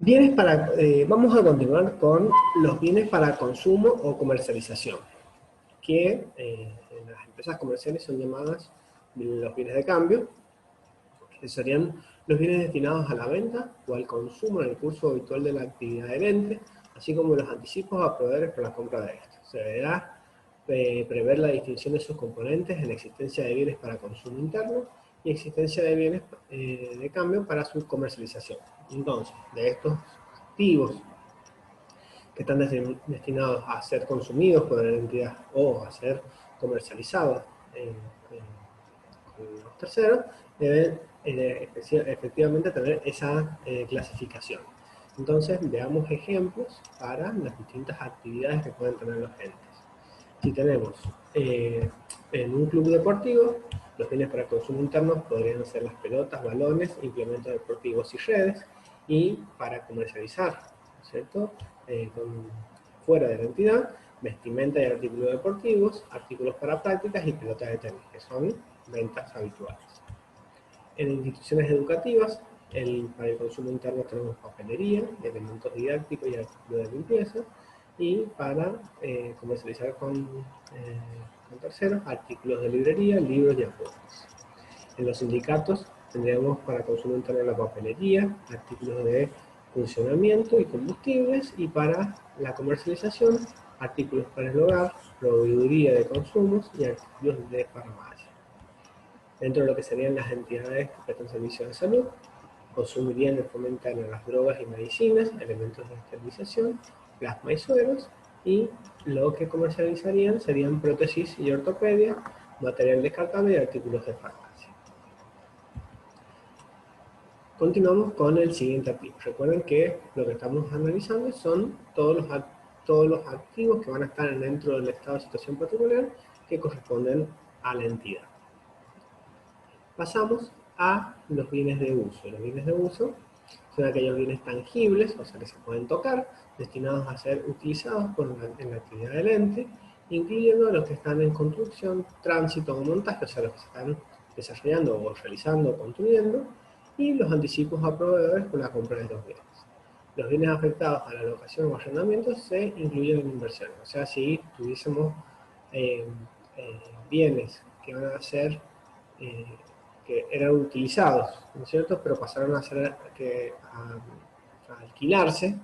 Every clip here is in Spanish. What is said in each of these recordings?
Vamos a continuar con los bienes para consumo o comercialización, que en las empresas comerciales son llamadas los bienes de cambio, que serían los bienes destinados a la venta o al consumo en el curso habitual de la actividad del ente, así como los anticipos a proveedores por la compra de estos. Se deberá prever la distinción de sus componentes en la existencia de bienes para consumo interno y existencia de bienes de cambio para su comercialización. Entonces, de estos activos que están destinados a ser consumidos por la entidad o a ser comercializados con los terceros, deben efectivamente tener esa clasificación. Entonces, veamos ejemplos para las distintas actividades que pueden tener los entes. Si tenemos en un club deportivo, los bienes para consumo interno podrían ser las pelotas, balones, implementos deportivos y redes, y para comercializar, ¿cierto? Fuera de la entidad, vestimenta y artículos deportivos, artículos para prácticas y pelotas de tenis, que son ventas habituales. En instituciones educativas, para el consumo interno tenemos papelería, elementos didácticos y artículos de limpieza, y para comercializar con terceros, artículos de librería, libros y apuntes. En los sindicatos tendríamos para consumo interno la papelería, artículos de funcionamiento y combustibles, y para la comercialización, artículos para el hogar, proveeduría de consumos y artículos de farmacia. Dentro de lo que serían las entidades que prestan servicios de salud, consumirían y fomentan las drogas y medicinas, elementos de esterilización, plasma y sueros, y lo que comercializarían serían prótesis y ortopedia, material descartable y artículos de farmacia. Continuamos con el siguiente activo. Recuerden que lo que estamos analizando son todos los activos que van a estar dentro del estado de situación particular que corresponden a la entidad. Pasamos a los bienes de uso. Los bienes de uso son aquellos bienes tangibles, o sea que se pueden tocar, destinados a ser utilizados en la actividad del ente, incluyendo los que están en construcción, tránsito o montaje, o sea los que se están desarrollando o realizando o construyendo, y los anticipos a proveedores por la compra de los bienes. Los bienes afectados a la locación o arrendamiento se incluyen en inversiones, o sea, si tuviésemos bienes que van a ser que eran utilizados, ¿no es cierto?, pero pasaron a alquilarse,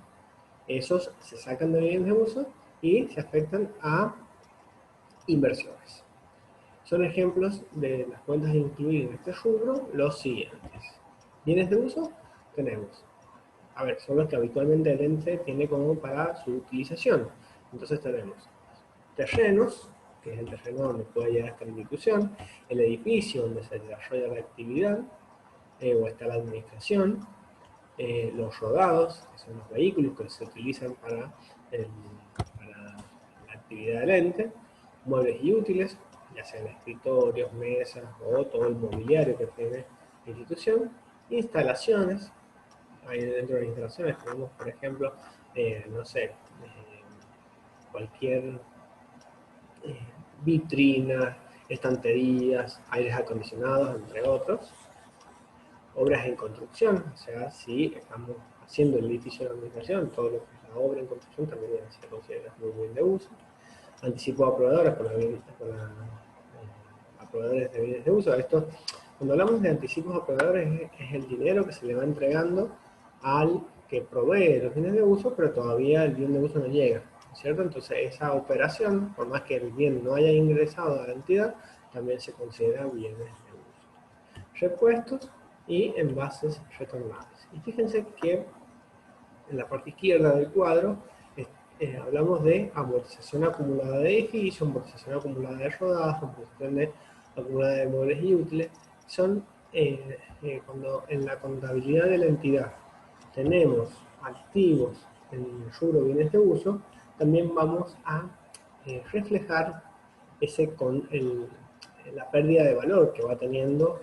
esos se sacan de bienes de uso y se afectan a inversiones. Son ejemplos de las cuentas incluidas en este rubro los siguientes. Bienes de uso tenemos, son los que habitualmente el ente tiene como para su utilización. Entonces tenemos terrenos, que es el terreno donde puede llegar esta institución, el edificio donde se desarrolla la actividad, o está la administración, los rodados, que son los vehículos que se utilizan para la actividad del ente, muebles y útiles, ya sean escritorios, mesas o todo el mobiliario que tiene la institución, instalaciones. Ahí dentro de las instalaciones tenemos, por ejemplo, cualquier vitrinas, estanterías, aires acondicionados, entre otros. Obras en construcción, o sea, si estamos haciendo el edificio de administración, todo lo que es la obra en construcción también se considera muy bien de uso. Anticipo a proveedores a proveedores de bienes de uso. Esto, cuando hablamos de anticipos a proveedores, es el dinero que se le va entregando al que provee los bienes de uso, pero todavía el bien de uso no llega, ¿cierto? Entonces esa operación, por más que el bien no haya ingresado a la entidad, también se considera bienes de uso. Repuestos y envases retornables. Y fíjense que en la parte izquierda del cuadro hablamos de amortización acumulada de edificio, amortización acumulada de rodadas, amortización acumulada de muebles y útiles. Son cuando en la contabilidad de la entidad tenemos activos en el rubro bienes de uso, también vamos a reflejar la pérdida de valor que va teniendo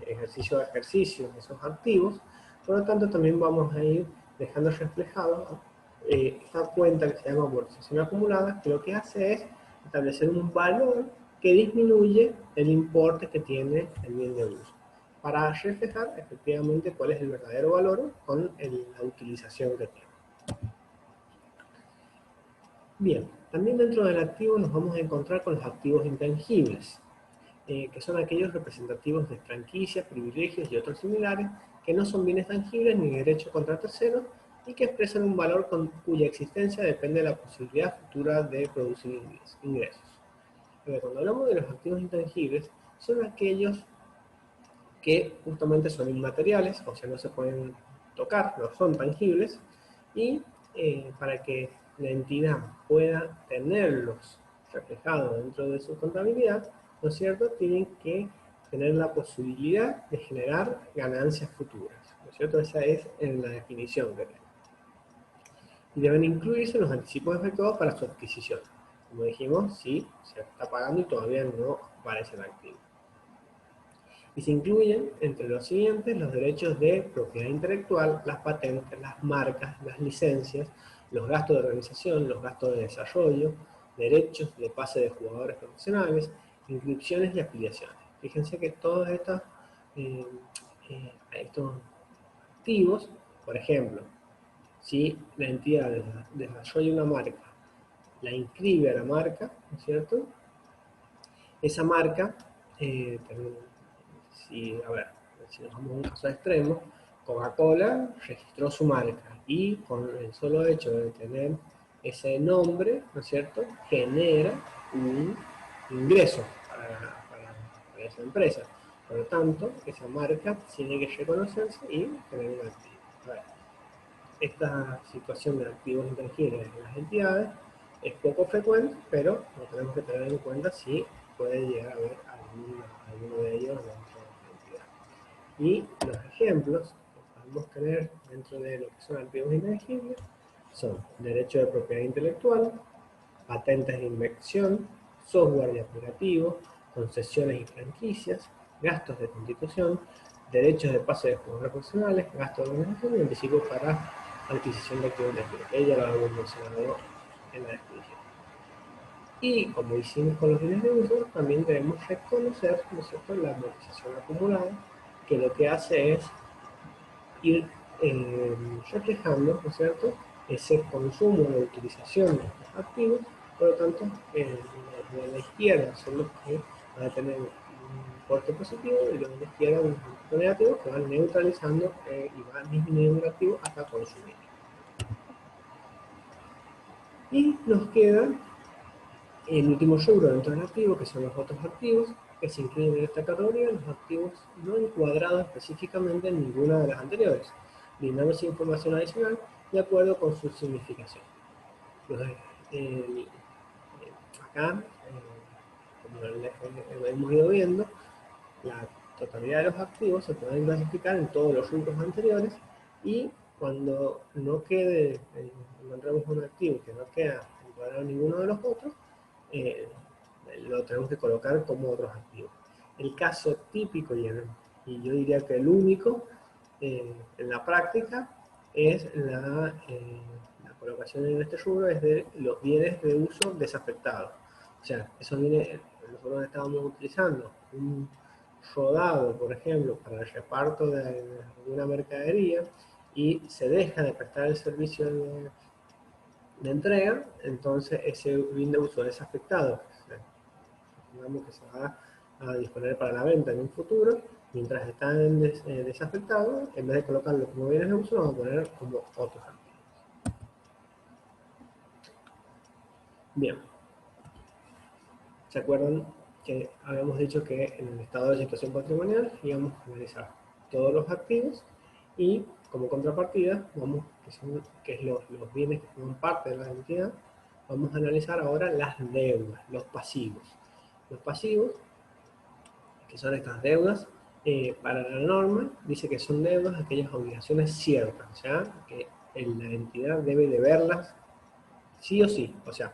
ejercicio a ejercicio esos activos. Por lo tanto, también vamos a ir dejando reflejado esta cuenta que se llama amortización acumulada, que lo que hace es establecer un valor que disminuye el importe que tiene el bien de uso. para reflejar efectivamente cuál es el verdadero valor con la utilización que tiene. Bien, también dentro del activo nos vamos a encontrar con los activos intangibles, que son aquellos representativos de franquicias, privilegios y otros similares, que no son bienes tangibles ni derechos contra terceros, y que expresan un valor cuya existencia depende de la posibilidad futura de producir ingresos. Pero cuando hablamos de los activos intangibles, son aquellos que justamente son inmateriales, o sea, no se pueden tocar, no son tangibles, y para que la entidad pueda tenerlos reflejados dentro de su contabilidad, ¿no es cierto?, tienen que tener la posibilidad de generar ganancias futuras, ¿no es cierto? Esa es la definición que tenemos. Y deben incluirse los anticipos efectuados para su adquisición. Como dijimos, si se está pagando y todavía no aparece el activo. Y se incluyen entre los siguientes los derechos de propiedad intelectual, las patentes, las marcas, las licencias, los gastos de organización, los gastos de desarrollo, derechos de pase de jugadores profesionales, inscripciones y afiliaciones. Fíjense que todos estos activos, por ejemplo, si la entidad desarrolla una marca, la inscribe a la marca, ¿no es cierto? Esa marca, si nos vamos a un caso extremo, Coca-Cola registró su marca y con el solo hecho de tener ese nombre, ¿no es cierto?, genera un ingreso para esa empresa. Por lo tanto, esa marca tiene que reconocerse y tener un activo. Esta situación de activos intangibles en las entidades es poco frecuente, pero lo tenemos que tener en cuenta si puede llegar a haber alguno de ellos dentro de la entidad. Y los ejemplos que podemos tener dentro de lo que son activos intangibles son derecho de propiedad intelectual, patentes de invención, software y aplicativo, concesiones y franquicias, gastos de constitución, derechos de pase de jugadores profesionales, gastos de organización y anticipo para adquisición de activos intangibles. Ella lo habíamos mencionado en la definición. Y como hicimos con los bienes de uso, también debemos reconocer, ¿no es cierto?, la amortización acumulada, que lo que hace es ir reflejando, ¿no es cierto?, ese consumo de utilización de estos activos. Por lo tanto, los de la izquierda son los que van a tener un importe positivo y los de la izquierda un importe negativo, que van neutralizando y van disminuyendo el activo hasta consumir. Y nos queda el último rubro dentro del activo, que son los otros activos, que se incluyen en esta categoría, los activos no encuadrados específicamente en ninguna de las anteriores, brindándose información adicional de acuerdo con su significación. Acá, como hemos ido viendo, la totalidad de los activos se pueden clasificar en todos los rubros anteriores, y cuando no quede, encontramos un activo que no queda encuadrado en ninguno de los otros, lo tenemos que colocar como otros activos. El caso típico, y yo diría que el único en la práctica, es la colocación en este rubro es de los bienes de uso desafectados. O sea, esos bienes, nosotros estábamos utilizando un rodado, por ejemplo, para el reparto de alguna mercadería, y se deja de prestar el servicio de entrega, entonces ese bien de uso desafectado, digamos que se va a disponer para la venta en un futuro, mientras está desafectado, en vez de colocarlo como bienes de uso, lo vamos a poner como otros activos. Bien. ¿Se acuerdan que habíamos dicho que en el estado de situación patrimonial íbamos a analizar todos los activos y como contrapartida, que es los bienes que forman parte de la entidad, vamos a analizar ahora las deudas, los pasivos. Los pasivos, que son estas deudas, para la norma dice que son deudas aquellas obligaciones ciertas, o sea, que la entidad debe deberlas sí o sí, o sea,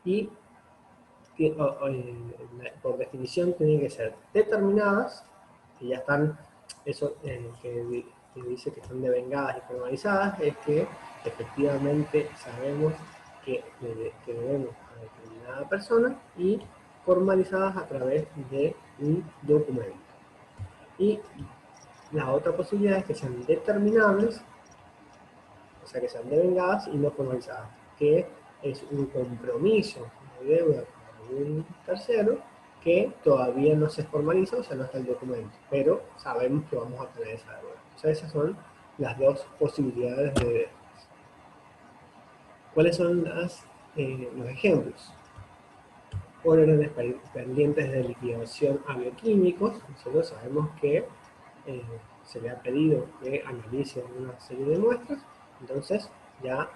y por definición tienen que ser determinadas, que ya están, eso que dice que están devengadas y formalizadas, es que efectivamente sabemos que debemos a determinada persona, y formalizadas a través de un documento. Y La otra posibilidad es que sean determinables, o sea, que sean devengadas y no formalizadas, que es un compromiso de deuda con un tercero que todavía no se formaliza, o sea, no está el documento, pero sabemos que vamos a tener esa deuda. O sea, esas son las dos posibilidades de deudas. ¿Cuáles son los ejemplos? Órdenes pendientes de liquidación a bioquímicos. Nosotros sabemos que se le ha pedido que analice una serie de muestras, entonces ya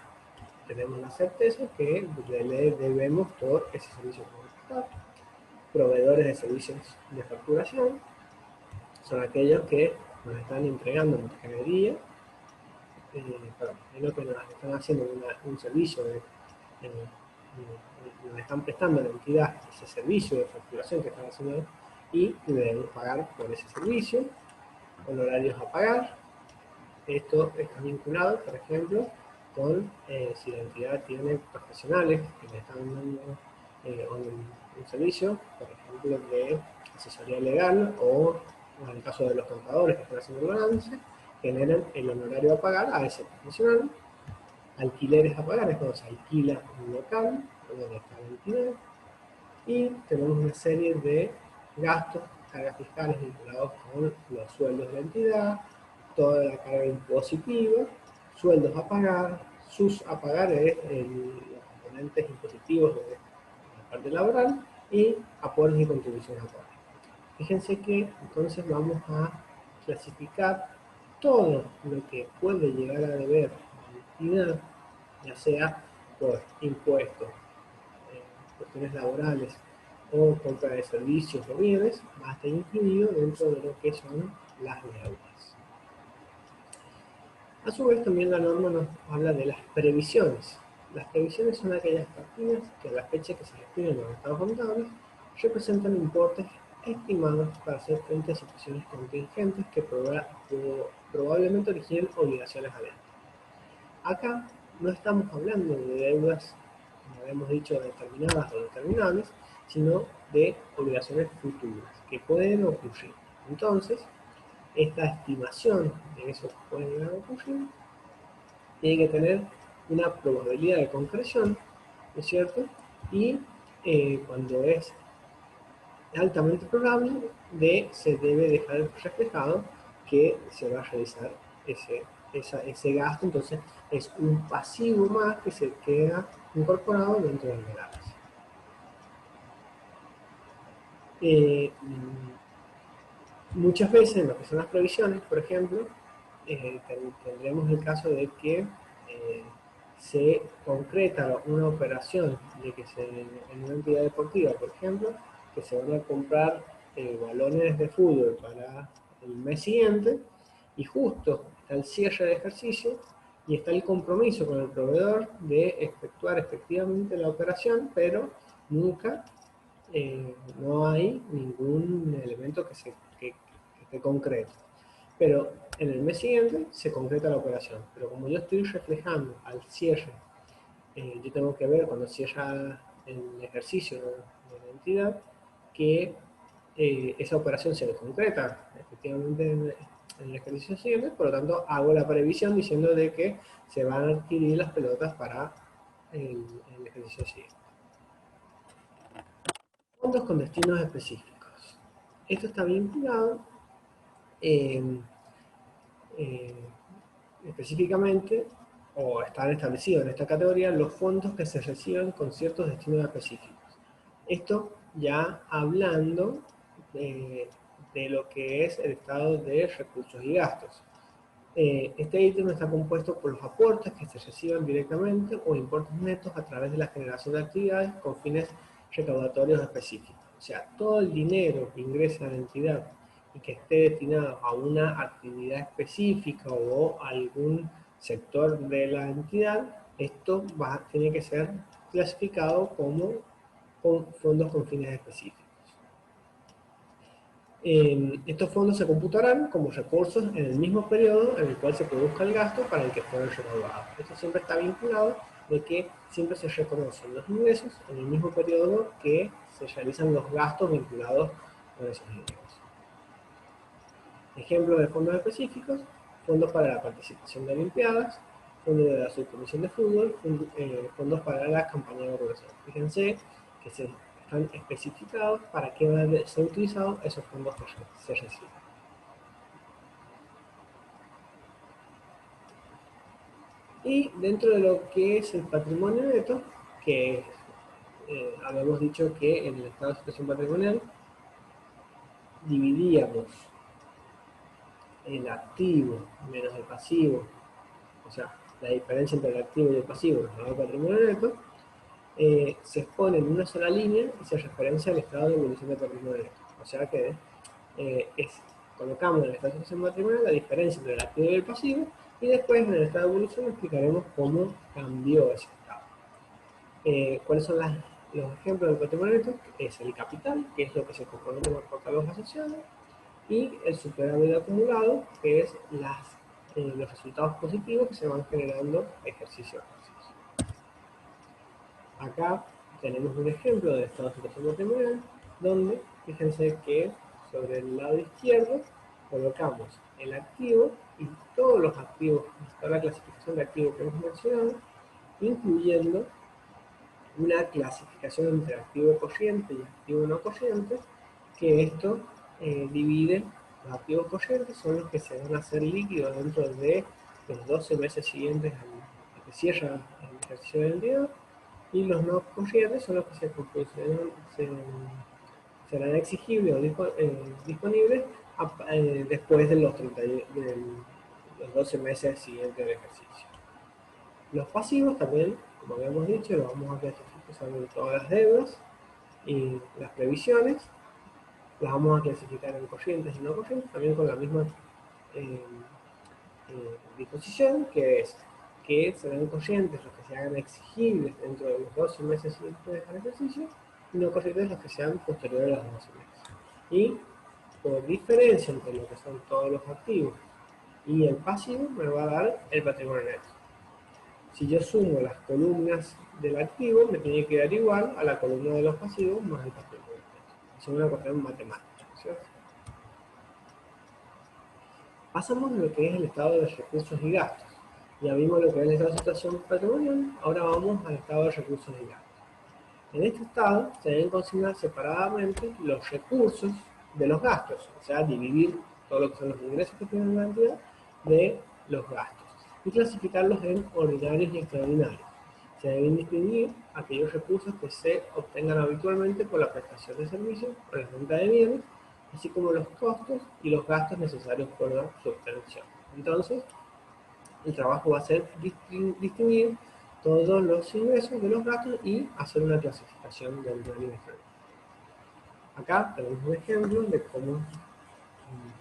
tenemos la certeza que le debemos todo ese servicio comunitario. Proveedores de servicios de facturación son aquellos que nos están entregando mercadería, es lo que nos están haciendo un servicio nos están prestando a la entidad ese servicio de facturación que están haciendo y debemos pagar por ese servicio, honorarios a pagar. Esto está vinculado, por ejemplo, con si la entidad tiene profesionales que le están dando un servicio, por ejemplo, de asesoría legal o en el caso de los contadores que están haciendo el balance, generan el honorario a pagar a ese profesional. Alquileres a pagar es cuando se alquila un local donde está la entidad. Y tenemos una serie de gastos, cargas fiscales vinculados con los sueldos de la entidad, toda la carga impositiva, sueldos a pagar, sus a pagar es los componentes impositivos de la parte laboral y aportes y contribuciones a pagar. Fíjense que entonces vamos a clasificar todo lo que puede llegar a deber la entidad, ya sea por impuestos, cuestiones laborales o compra de servicios o bienes, va a estar incluido dentro de lo que son las deudas. A su vez, también la norma nos habla de las previsiones. Las previsiones son aquellas partidas que a la fecha que se describen en los estados contables representan importes estimados para hacer frente a situaciones contingentes que probablemente originen obligaciones a ente. Acá no estamos hablando de deudas, como habíamos dicho, determinadas o determinables, sino de obligaciones futuras que pueden ocurrir. Entonces, esta estimación de eso que puede llegar a ocurrir tiene que tener una probabilidad de concreción, ¿no es cierto? Y cuando es altamente probable, se debe dejar reflejado que se va a realizar ese gasto, entonces es un pasivo más que se queda incorporado dentro del balance. Muchas veces en lo que son las previsiones, por ejemplo, tendremos el caso de que se concreta una operación de que en una entidad deportiva, por ejemplo, que se van a comprar balones de fútbol para el mes siguiente y justo está el cierre de ejercicio y está el compromiso con el proveedor de efectuar efectivamente la operación, pero nunca no hay ningún elemento que esté concreto. Pero en el mes siguiente se concreta la operación. Pero como yo estoy reflejando al cierre, yo tengo que ver cuando cierra el ejercicio de la entidad que esa operación se concreta efectivamente en el ejercicio siguiente, por lo tanto hago la previsión diciendo de que se van a adquirir las pelotas para el ejercicio siguiente. Fondos con destinos específicos. Esto está vinculado específicamente, o están establecidos en esta categoría, los fondos que se reciben con ciertos destinos específicos. Esto ya hablando de lo que es el estado de recursos y gastos. Este ítem está compuesto por los aportes que se reciben directamente o importes netos a través de la generación de actividades con fines recaudatorios específicos. O sea, todo el dinero que ingresa a la entidad y que esté destinado a una actividad específica o a algún sector de la entidad, esto tiene que ser clasificado como fondos con fines específicos. Estos fondos se computarán como recursos en el mismo periodo en el cual se produzca el gasto para el que fueron recaudados. Esto siempre está vinculado de que siempre se reconocen los ingresos en el mismo periodo que se realizan los gastos vinculados con esos ingresos. Ejemplos de fondos específicos: fondos para la participación de Olimpiadas, fondos de la subcomisión de fútbol, fondos para la campaña de vacunación. Fíjense que se están especificados para qué van a ser utilizados esos fondos que se reciben. Y dentro de lo que es el patrimonio neto, que habíamos dicho que en el estado de situación patrimonial dividíamos el activo menos el pasivo, o sea, la diferencia entre el activo y el pasivo, el patrimonio neto, se expone en una sola línea y se referencia al estado de evolución del patrimonio neto. O sea que colocamos en el estado de situación patrimonial la diferencia entre el activo y el pasivo, y después en el estado de evolución explicaremos cómo cambió ese estado. ¿Cuáles son los ejemplos del patrimonio neto? Es el capital, que es lo que se compromete por cargos asociados, y el superávit acumulado, que es los resultados positivos que se van generando ejercicio a ejercicio. Acá tenemos un ejemplo de estado de situación patrimonial, donde fíjense que sobre el lado izquierdo colocamos el activo y todos los activos, toda la clasificación de activos que hemos mencionado, incluyendo una clasificación entre activo corriente y activo no corriente, que esto divide los activos corrientes, son los que se van a hacer líquidos dentro de los 12 meses siguientes a que cierra el ejercicio de la entidad, y los no corrientes son los que serán exigibles o disponibles después de los 12 meses siguientes del ejercicio. Los pasivos también, como habíamos dicho, los vamos a clasificar sobre todas las deudas y las previsiones. Las vamos a clasificar en corrientes y no corrientes, también con la misma eh, disposición, que es que serán corrientes los que se hagan exigibles dentro de los 12 meses siguientes del ejercicio, y no corrientes los que sean posteriores a los 12 meses. Y por diferencia entre lo que son todos los activos y el pasivo, me va a dar el patrimonio neto. Si yo sumo las columnas del activo, me tiene que dar igual a la columna de los pasivos más el patrimonio neto. Es una cuestión matemática, ¿cierto? Pasamos a lo que es el estado de recursos y gastos. Ya vimos lo que es el estado de situación patrimonial, ahora vamos al estado de recursos y gastos. En este estado se deben consignar separadamente los recursos de los gastos, o sea, dividir todo lo que son los ingresos que tiene una entidad de los gastos, y clasificarlos en ordinarios y extraordinarios. Se deben distinguir aquellos recursos que se obtengan habitualmente por la prestación de servicios o la venta de bienes, así como los costos y los gastos necesarios por su obtención. Entonces, el trabajo va a ser distinguir todos los ingresos de los gastos y hacer una clasificación de ordinario y extraordinario. Acá tenemos un ejemplo de cómo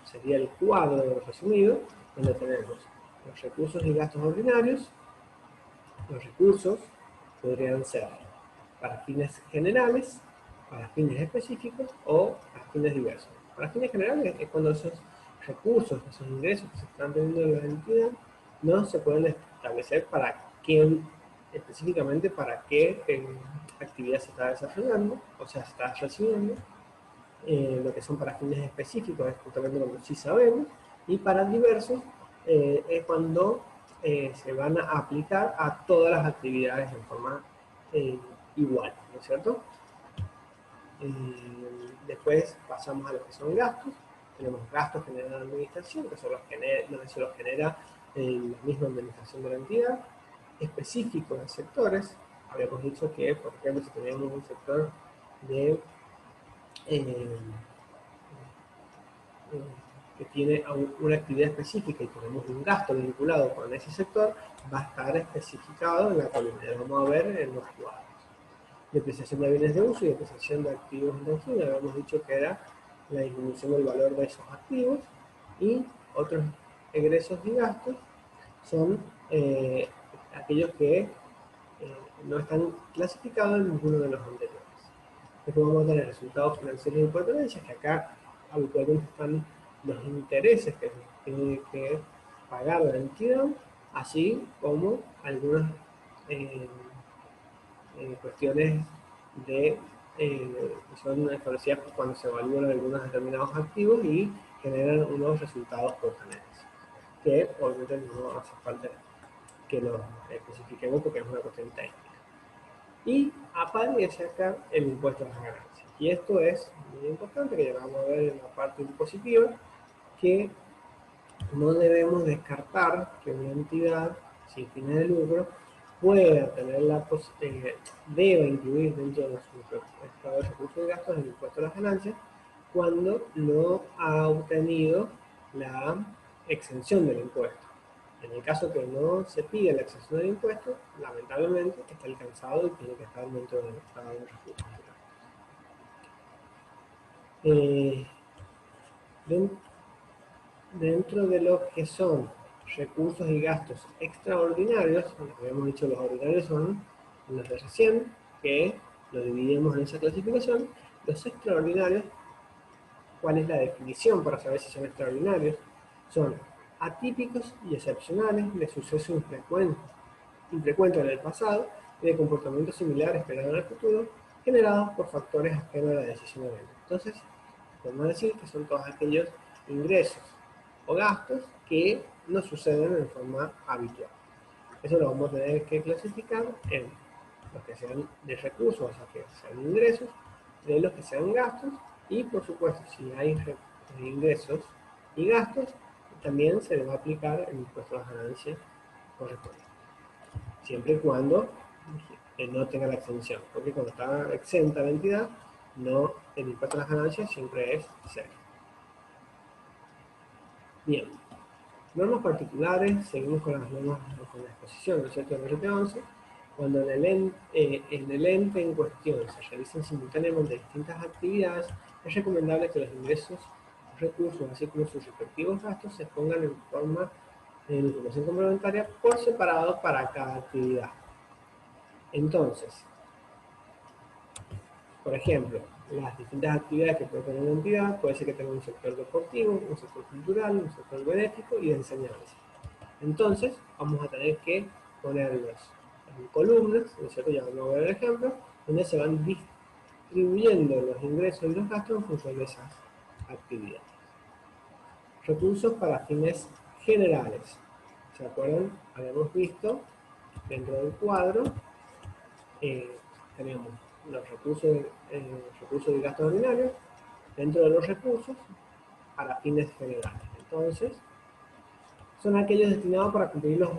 sería el cuadro resumido, donde tenemos los recursos y gastos ordinarios. Los recursos podrían ser para fines generales, para fines específicos o para fines diversos. Para fines generales es cuando esos recursos, esos ingresos que se están teniendo en la entidad, no se pueden establecer para qué, específicamente para qué actividad se está desarrollando, o sea, se está recibiendo. Lo que son para fines específicos es justamente lo que sí sabemos, y para diversos es cuando se van a aplicar a todas las actividades en forma igual, ¿no es cierto? Después pasamos a lo que son gastos. Tenemos gastos generados en administración, que son donde se los genera la misma administración de la entidad, específicos de sectores. Habíamos dicho que, por ejemplo, si teníamos un sector de que tiene una actividad específica y tenemos un gasto vinculado con ese sector, va a estar especificado en la columna. Lo vamos a ver en los cuadros. Depreciación de bienes de uso y depreciación de activos intangibles. Habíamos dicho que era la disminución del valor de esos activos, y otros egresos y gastos son aquellos que no están clasificados en ninguno de los anteriores. Después vamos a tener resultados financieros y pertenencias, que acá habitualmente están los intereses que tiene que pagar la entidad, así como algunas cuestiones de son establecidas cuando se evalúan algunos determinados activos y generan unos resultados por ganancia, que obviamente no hace falta que los especifiquemos porque es una cuestión técnica. Y aparece acá el impuesto a las ganancias. Y esto es muy importante, que ya vamos a ver en la parte impositiva, que no debemos descartar que una entidad sin fines de lucro pueda tener deba incluir dentro de su estado de recursos y gastos el impuesto a las ganancias cuando no ha obtenido la exención del impuesto. En el caso que no se pide la exención del impuesto, lamentablemente está alcanzado y tiene que estar dentro del estado de recursos. Dentro de lo que son recursos y gastos extraordinarios, como habíamos dicho, los ordinarios son los de recién, que lo dividimos en esa clasificación. Los extraordinarios, ¿cuál es la definición para saber si son extraordinarios? Son atípicos y excepcionales de suceso infrecuente en el pasado y de comportamientos similares esperados en el futuro, generados por factores ajenos a la decisión de venta. Entonces, podemos decir que son todos aquellos ingresos o gastos que no suceden en forma habitual. Eso lo vamos a tener que clasificar en los que sean de recursos, o sea, que sean ingresos, de los que sean gastos, y por supuesto, si hay ingresos y gastos, también se le va a aplicar el impuesto a las ganancias correspondiente, siempre y cuando no tenga la exención, porque cuando está exenta la entidad, no, el impuesto a las ganancias siempre es cero. Bien, normas particulares, seguimos con las normas con la exposición, ¿no es cierto?, del RT11. Cuando en el ente en cuestión se realizan simultáneamente distintas actividades, es recomendable que los ingresos, recursos, así como sus respectivos gastos, se pongan en forma de información complementaria por separado para cada actividad. Entonces, por ejemplo, las distintas actividades que puede tener una entidad, puede ser que tenga un sector deportivo, un sector cultural, un sector benéfico y de enseñanza. Entonces, vamos a tener que ponerlos en columnas, ¿no es cierto? Ya vamos a ver el ejemplo, donde se van distribuyendo los ingresos y los gastos en función de esas actividades. Recursos para fines generales. ¿Se acuerdan? Habíamos visto dentro del cuadro, tenemos los recursos y gastos ordinarios, dentro de los recursos para fines generales. Entonces, son aquellos destinados para cumplir los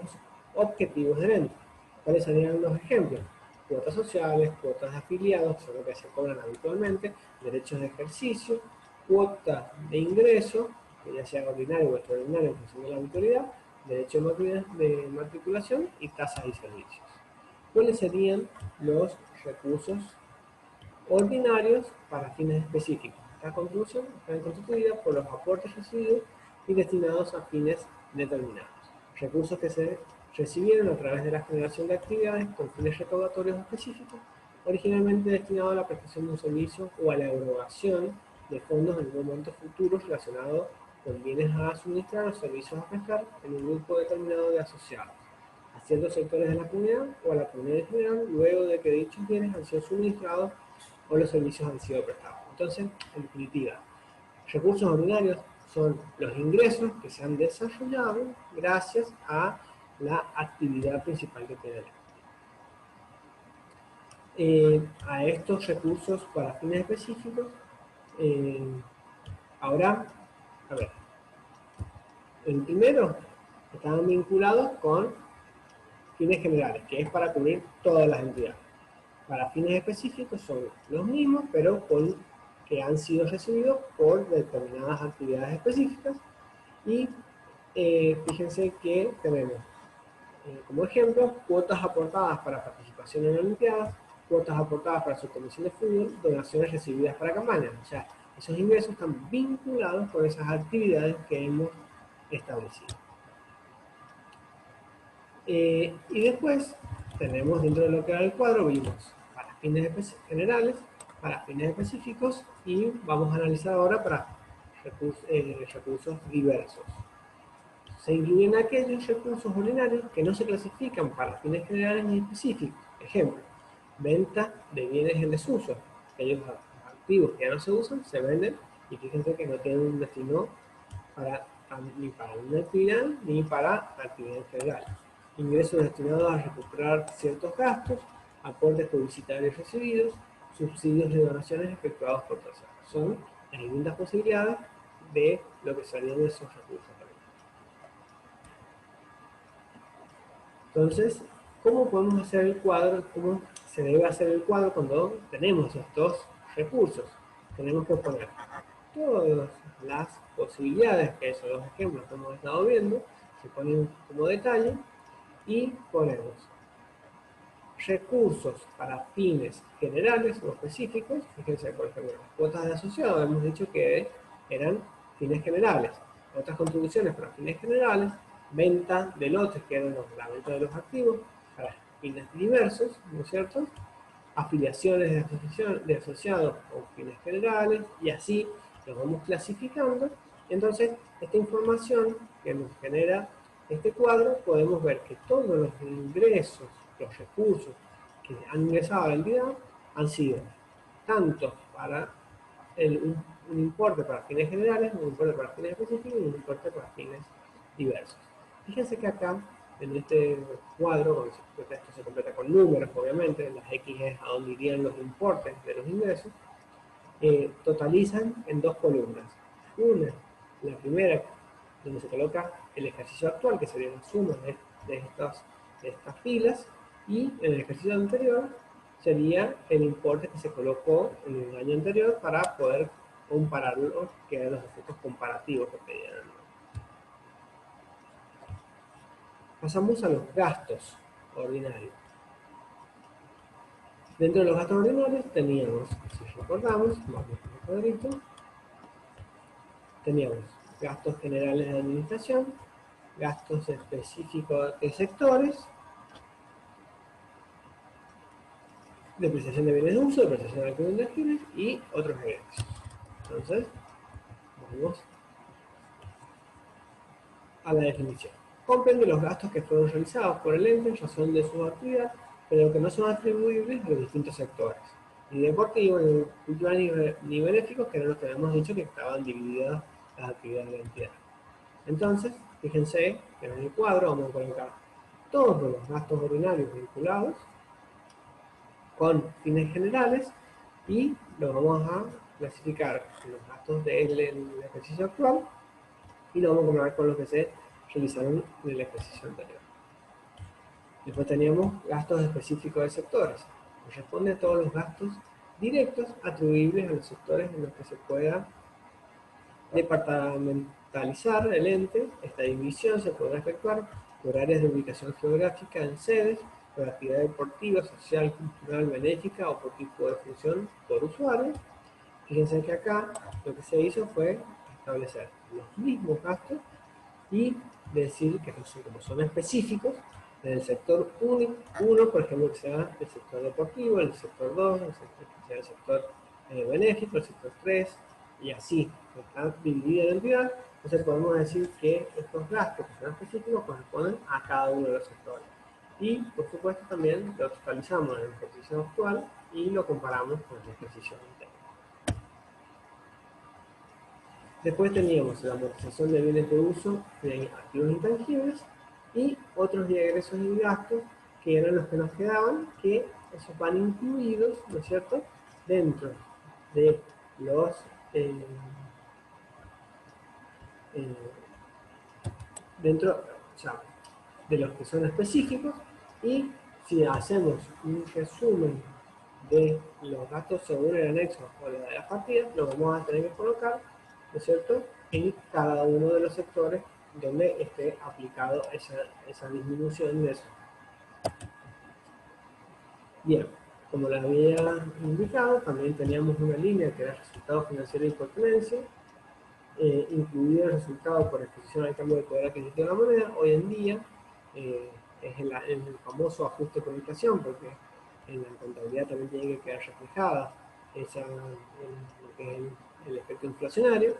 objetivos del ente. ¿Cuáles serían los ejemplos? Cuotas sociales, cuotas de afiliados, que son lo que se cobran habitualmente, derechos de ejercicio, cuotas de ingreso, que ya sea ordinario o extraordinario en función de la habitualidad, derechos de matriculación y tasas y servicios. ¿Cuáles serían los recursos ordinarios para fines específicos? Esta contribución está constituida por los aportes recibidos y destinados a fines determinados. Recursos que se recibieron a través de la generación de actividades con fines recaudatorios específicos, originalmente destinados a la prestación de un servicio o a la erogación de fondos en un momento futuro relacionado con bienes a suministrar o servicios a prestar en un grupo determinado de asociados, a ciertos sectores de la comunidad o a la comunidad en general, luego de que dichos bienes han sido suministrados o los servicios han sido prestados. Entonces, en definitiva, recursos ordinarios son los ingresos que se han desarrollado gracias a la actividad principal que tiene el ente. A estos recursos para fines específicos, ahora, a ver, el primero estaban vinculados con fines generales, que es para cubrir todas las entidades. Para fines específicos son los mismos, pero que han sido recibidos por determinadas actividades específicas. Y fíjense que tenemos como ejemplo cuotas aportadas para participación en olimpiadas, cuotas aportadas para su comisión de fútbol, donaciones recibidas para campañas. O sea, esos ingresos están vinculados con esas actividades que hemos establecido. Y después tenemos dentro de lo que era el cuadro, vimos para fines generales, para fines específicos, y vamos a analizar ahora para recursos diversos. Se incluyen aquellos recursos ordinarios que no se clasifican para fines generales ni específicos. Ejemplo, venta de bienes en desuso. aquellos activos que ya no se usan, se venden, y fíjense que no tienen un destino ni para una actividad ni para actividad en general. Ingresos destinados a recuperar ciertos gastos, aportes publicitarios recibidos, subsidios de donaciones efectuados por terceros. Son las distintas posibilidades de lo que salían de esos recursos. Entonces, ¿cómo podemos hacer el cuadro? ¿Cómo se debe hacer el cuadro cuando tenemos estos recursos? Tenemos que poner todas las posibilidades, que esos dos ejemplos que hemos estado viendo, se ponen como detalle, y ponemos recursos para fines generales o específicos. Fíjense, por ejemplo, las cuotas de asociado hemos dicho que eran fines generales. Otras contribuciones para fines generales, venta de lotes, que eran la venta de los activos, para fines diversos, ¿no es cierto? Afiliaciones de asociados con fines generales, y así los vamos clasificando. Entonces, esta información que nos genera este cuadro, podemos ver que todos los ingresos, los recursos que han ingresado a la entidad, han sido tanto para un importe para fines generales, un importe para fines específicos y un importe para fines diversos. Fíjense que acá, en este cuadro, esto se completa con números, obviamente, las X es a donde irían los importes de los ingresos, totalizan en dos columnas. Una, la primera, donde se coloca el ejercicio actual, que sería la suma de estas filas, y en el ejercicio anterior sería el importe que se colocó en el año anterior para poder compararlo, que eran los efectos comparativos que pedían. Pasamos a los gastos ordinarios. Dentro de los gastos ordinarios teníamos, si recordamos, vamos al cuadrito, teníamos gastos generales de administración, gastos específicos de sectores, depreciación de bienes de uso, depreciación de activos intangibles y otros egresos. Entonces, vamos a la definición. Comprende los gastos que fueron realizados por el ente en razón de su actividad, pero que no son atribuibles a los distintos sectores, ni deportivos, ni culturales, ni benéficos, que eran los que habíamos dicho que estaban divididas las actividades de la entidad. Entonces, fíjense que en el cuadro vamos a colocar todos los gastos ordinarios vinculados con fines generales y los vamos a clasificar los gastos del ejercicio actual y lo vamos a comparar con los que se realizaron en el ejercicio anterior. Después teníamos gastos específicos de sectores. Corresponde a todos los gastos directos atribuibles a los sectores en los que se pueda departamentalizar el ente. Esta división se podrá efectuar por áreas de ubicación geográfica en sedes, por actividad deportiva, social, cultural, benéfica o por tipo de función por usuario. Fíjense que acá lo que se hizo fue establecer los mismos gastos y decir que como son específicos, en el sector 1, por ejemplo, que sea el sector deportivo, el sector 2, que sea el sector benéfico, el sector 3, y así, está dividida la entidad. Entonces podemos decir que estos gastos que son específicos corresponden a cada uno de los sectores. Y, por supuesto, también lo totalizamos en el ejercicio actual y lo comparamos con el ejercicio anterior. Después teníamos la amortización de bienes de uso de activos intangibles y otros egresos y gastos que eran los que nos quedaban, que esos van incluidos, ¿no es cierto?, dentro de los de los que son específicos, y si hacemos un resumen de los gastos según el anexo o de las partidas, lo vamos a tener que colocar, ¿no es cierto?, en cada uno de los sectores donde esté aplicado esa disminución de eso. Bien, como les había indicado, también teníamos una línea que era resultado financiero y pertenencia, incluido el resultado por exposición al cambio de poder adquisitivo de la moneda. Hoy en día es el famoso ajuste por inflación, porque en la contabilidad también tiene que quedar reflejada lo que es el efecto inflacionario.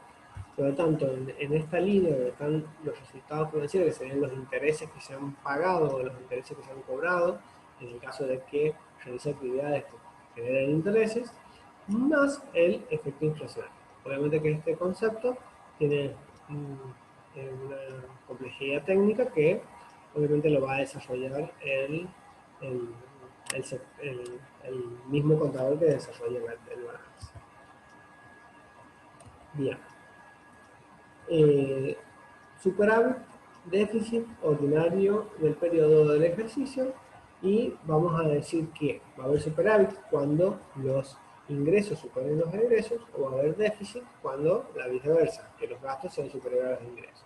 Por lo tanto, en esta línea donde están los resultados financieros, que serían los intereses que se han pagado o los intereses que se han cobrado, en el caso de que realice actividades que generen intereses, más el efecto inflacionario. Obviamente que este concepto tiene una complejidad técnica que obviamente lo va a desarrollar el, el mismo contador que desarrolla el balance. Bien. Superávit, déficit ordinario del periodo del ejercicio, y vamos a decir que va a haber superávit cuando los ingresos superen los egresos, o va a haber déficit cuando la viceversa, que los gastos sean superiores a los ingresos.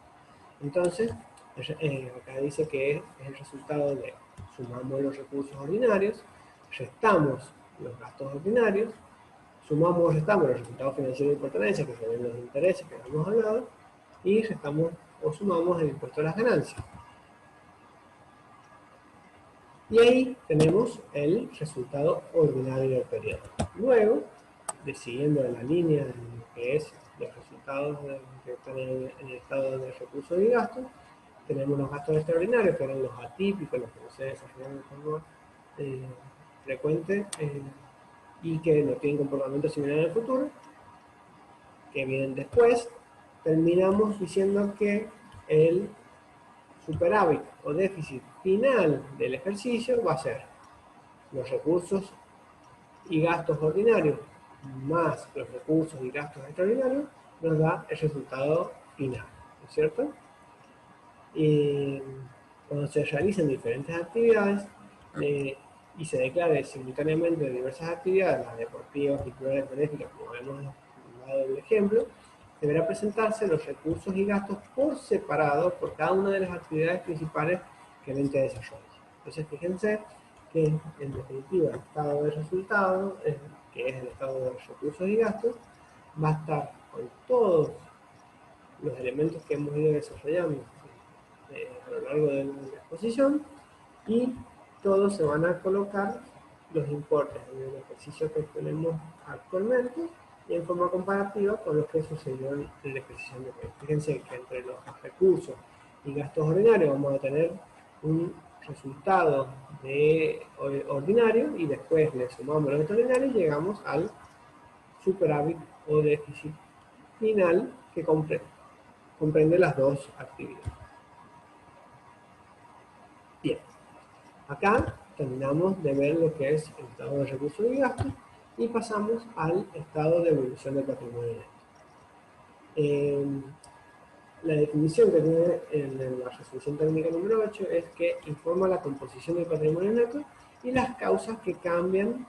Entonces, acá dice que es el resultado de sumamos los recursos ordinarios, restamos los gastos ordinarios, sumamos o restamos los resultados financieros de pertenencia, que serían los intereses que hemos hablado, y restamos o sumamos el impuesto a las ganancias. Y ahí tenemos el resultado ordinario del periodo. Luego, siguiendo la línea de lo que es los resultados que están en el estado de recursos y gastos, tenemos los gastos extraordinarios, que eran los atípicos, los que no se desarrollan de forma frecuente y que no tienen comportamiento similar en el futuro, que vienen después. Terminamos diciendo que el superávit o déficit final del ejercicio va a ser los recursos y gastos ordinarios más los recursos y gastos extraordinarios, nos da el resultado final, ¿no es cierto? Y cuando se realizan diferentes actividades y se declare simultáneamente diversas actividades, las deportivas, culturales, benéficas, como hemos dado el ejemplo, deberá presentarse los recursos y gastos por separado por cada una de las actividades principales que el ente desarrolla. Entonces, fíjense que en definitiva el estado de resultado, que es el estado de recursos y gastos, va a estar con todos los elementos que hemos ido desarrollando a lo largo de la exposición, y todos se van a colocar los importes en el ejercicio que tenemos actualmente y en forma comparativa con lo que sucedió en el ejercicio anterior. Fíjense que entre los recursos y gastos ordinarios vamos a tener un resultado ordinario y después le sumamos los extraordinarios y llegamos al superávit o déficit final que comprende las dos actividades. Bien, acá terminamos de ver lo que es el estado de recursos y gastos y pasamos al estado de evolución del patrimonio neto. La definición que tiene en la resolución técnica número 8 es que informa la composición del patrimonio neto y las causas que cambian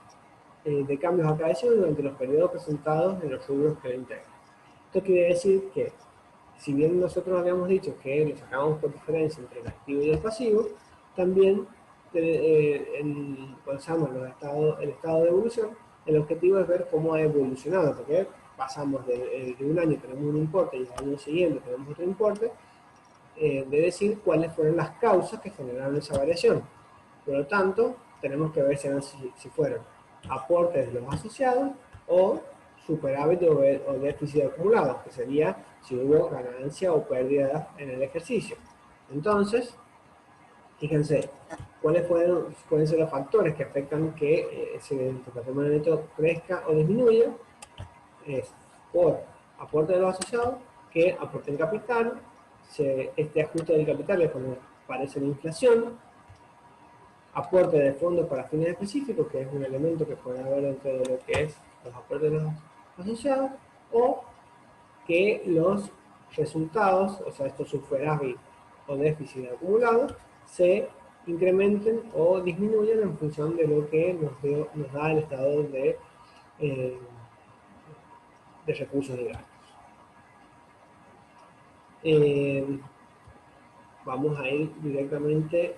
de cambios acaecidos durante los periodos presentados en los rubros que lo integran. Esto quiere decir que, si bien nosotros habíamos dicho que lo sacamos por diferencia entre el activo y el pasivo, también cuando se llama el estado de evolución, el objetivo es ver cómo ha evolucionado, porque pasamos de un año tenemos un importe y al año siguiente tenemos otro importe, de decir cuáles fueron las causas que generaron esa variación. Por lo tanto, tenemos que ver si fueron aportes de los asociados o superávit o déficit acumulado, que sería si hubo ganancia o pérdida en el ejercicio. Entonces, fíjense, ¿cuáles pueden ser los factores que afectan que el patrimonio neto crezca o disminuya? Es por aporte de los asociados, que aporten capital, este ajuste del capital es cuando aparece la inflación, aporte de fondos para fines específicos, que es un elemento que puede haber dentro de lo que es los aportes de los asociados, o que los resultados, o sea, estos superávit o déficit acumulados, se incrementen o disminuyan en función de lo que nos da el estado de recursos y gastos. Vamos a ir directamente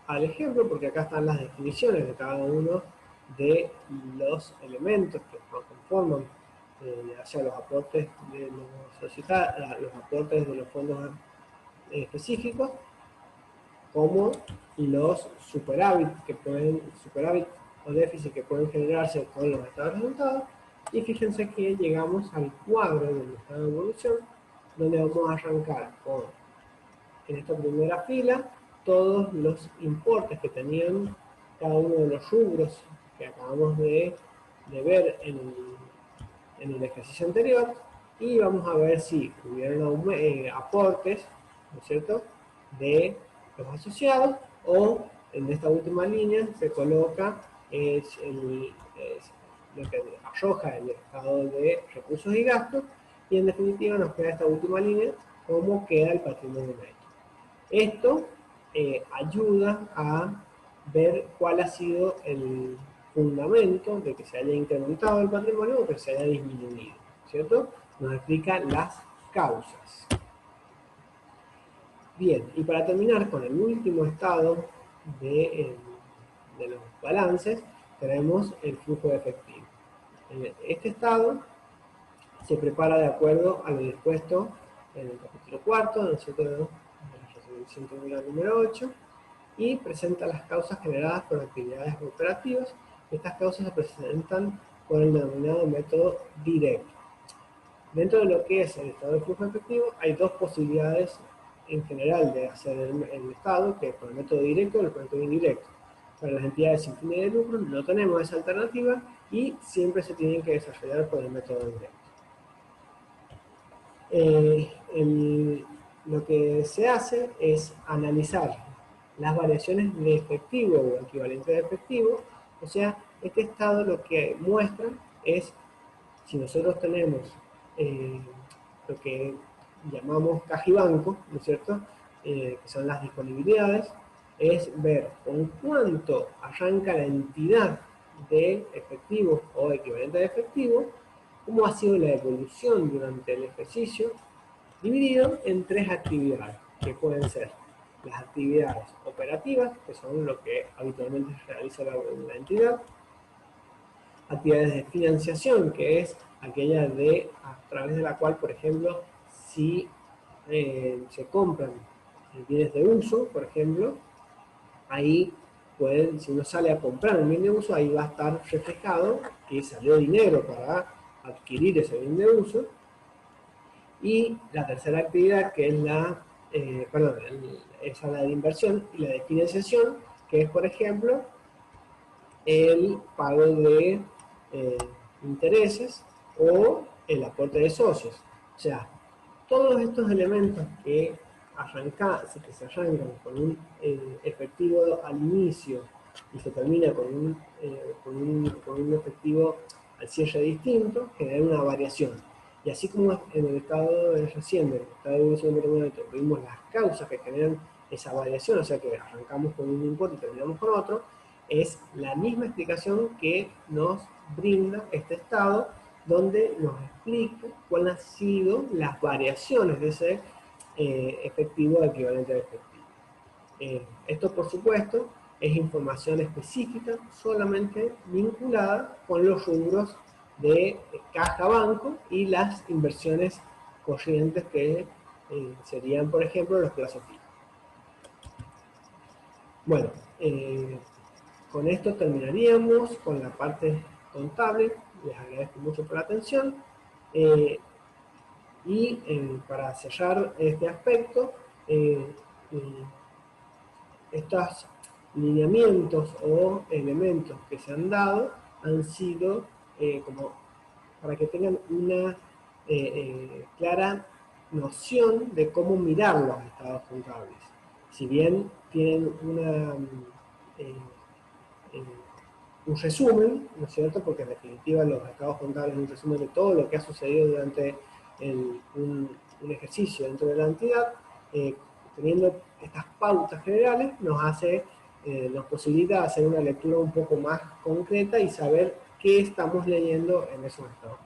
al ejemplo, porque acá están las definiciones de cada uno de los elementos que conforman ya sea los aportes de los aportes de los fondos específicos, como los superávit o déficit que pueden generarse con los estados de resultados. Y fíjense que llegamos al cuadro del estado de evolución, donde vamos a arrancar con, en esta primera fila, todos los importes que tenían cada uno de los rubros que acabamos de ver en el ejercicio anterior y vamos a ver si hubieron aportes, ¿no es cierto?, de los asociados, o en esta última línea se coloca lo que arroja el estado de recursos y gastos, y en definitiva nos queda esta última línea, cómo queda el patrimonio neto. Esto ayuda a ver cuál ha sido el fundamento de que se haya incrementado el patrimonio o que se haya disminuido, ¿cierto? Nos explica las causas. Bien, y para terminar con el último estado de los balances, tenemos el flujo de efectivo. Este estado se prepara de acuerdo a lo dispuesto en el capítulo cuarto, ¿no es cierto?, de la resolución tribunal número 8, y presenta las causas generadas por actividades operativas. Estas causas se presentan con el denominado método directo. Dentro de lo que es el estado de flujo efectivo, hay dos posibilidades en general de hacer el estado, que es por el método directo o el método indirecto. Para las entidades sin fines de lucro no tenemos esa alternativa y siempre se tienen que desarrollar por el método directo. Lo que se hace es analizar las variaciones de efectivo o equivalente de efectivo. O sea, este estado lo que muestra es si nosotros tenemos lo que llamamos caja y banco, ¿no es cierto?, que son las disponibilidades, es ver con cuánto arranca la entidad de efectivo o equivalente de efectivo, cómo ha sido la evolución durante el ejercicio, dividido en tres actividades, que pueden ser las actividades operativas, que son lo que habitualmente se realiza la entidad, actividades de financiación, que es aquella a través de la cual, por ejemplo, si se compran bienes de uso, por ejemplo, ahí si uno sale a comprar un bien de uso, ahí va a estar reflejado que salió dinero para adquirir ese bien de uso. Y la tercera actividad, que es esa es la de inversión, y la de financiación, que es, por ejemplo, el pago de intereses o el aporte de socios. O sea, todos estos elementos que se arrancan con un efectivo al inicio y se termina con un efectivo al cierre distinto, generan una variación. Y así como en el estado recién, en el estado de evolución de patrimonio, vimos las causas que generan esa variación, o sea que arrancamos con un importe y terminamos con otro, es la misma explicación que nos brinda este estado, donde nos explica cuáles han sido las variaciones de ese efectivo equivalente a efectivo. Esto, por supuesto, es información específica solamente vinculada con los rubros de caja banco y las inversiones corrientes que serían, por ejemplo, los plazos fijos. Bueno, con esto terminaríamos con la parte contable. Les agradezco mucho por la atención. Para cerrar este aspecto, estos lineamientos o elementos que se han dado han sido como para que tengan una clara noción de cómo mirar los estados contables. Si bien tienen un resumen, ¿no es cierto?, porque en definitiva los estados contables son un resumen de todo lo que ha sucedido durante un ejercicio dentro de la entidad, teniendo estas pautas generales nos posibilita hacer una lectura un poco más concreta y saber qué estamos leyendo en esos estados.